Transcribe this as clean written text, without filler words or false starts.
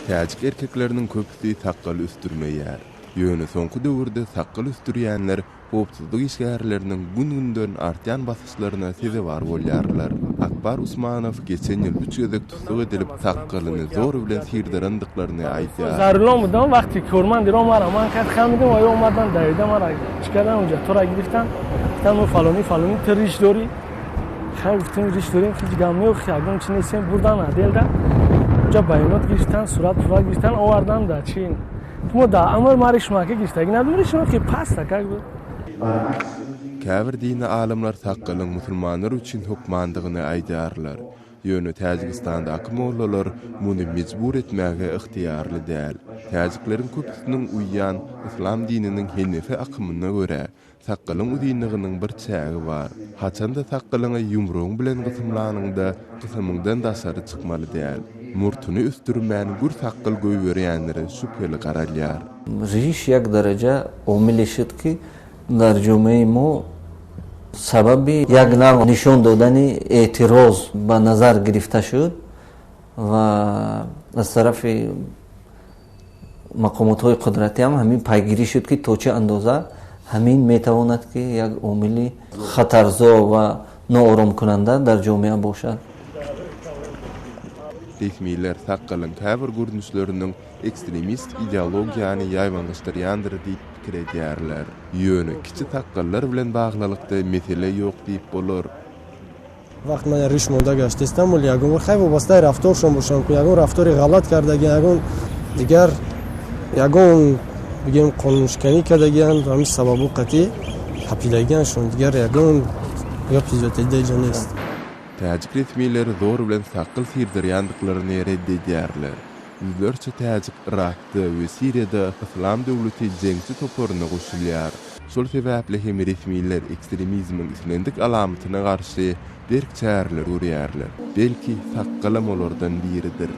Täjik erkekleriniň köpüsi saqqaly üstürmeýär. Ýöne soňky döwürde saqqal üstürýänler hopsuzlyk işgärleriniň gün-günden artýan basyşlaryna sezebar bolýarlar. Akbar Usmanow geçen ýyl 3 gözek tutsak edilip saqqalyny zor bilen sirdirandyklaryny aýtýar. Zarulamadan wagty körman diram var ama katxamydım o ýolmadan daýda mara. Çıkadan önce tora giriften tam o falony teriş dori. Xäwftin riş dori hiç gammy ýok ýagym içinde sen burdan adelda. Ja baýnat giriften surat giriften o wardan da çyn. Moda amar marişmaka giriften. Näme pasta как бы. Käbir dini alimler saqqalyň musulmanlar üçin hukmandygyny aýdarlar. Ýöne Täjikistanda akmollalar muny mejbur etmäge ixtiyarly däl. Täjikleriň köpüsiniň uýýan islam dininiň henefe akymyna görä saqqalyň udinliginiň bir çägi bar. Haçanda saqqalyňa ýumruň bilen gysymlanyňda gysymyňdan daşary çykmaly däl. Murtuny üstürmän gür saqqal goýberýänlere şüpheli garalýar. Riş yak daraja omilishit ki در جامعه ما سبب یک نوع نشان دادن اعتراض به نظر گرفته شد و از طرف مقامات های قدرتی هم همین پیگیری شد که تا چه اندازه همین میتواند که یک عامل خطرزا و ناآرام کننده در جامعه باشد. Resmiler saqqalyň käbir görnüşleriniň ekstremist ideologiýany ýaýmanlaşdyrýandyr diýip pikir edýärler. Ýöne kiçi saqqallar bilen baglylykda mesele ýok diýip bolar. Вақт ман риш монда гаштам, вали ягон хай вобаста рафторшон бошам, ягон рафтори ғалат кардаги, ягон дигар ягон бигем қонуншканӣ кардагиан, ҳамиш сабабу қатъӣ ҳапилагианшон, дигар ягон эпизодеҷа нест. Täjik resmiýetleri zor bilen saqqal sirdirýandyklaryny reddedýärler. Yüzlerçe täjik Irakda we Siriýada islam döwleti jeňsi toporuny goşulýar. Şol sebäple hem resmiýetler ekstremizmiň islendik alamatyna garşy berk çäreler görýärler. Belki saqqalam olardan biridir.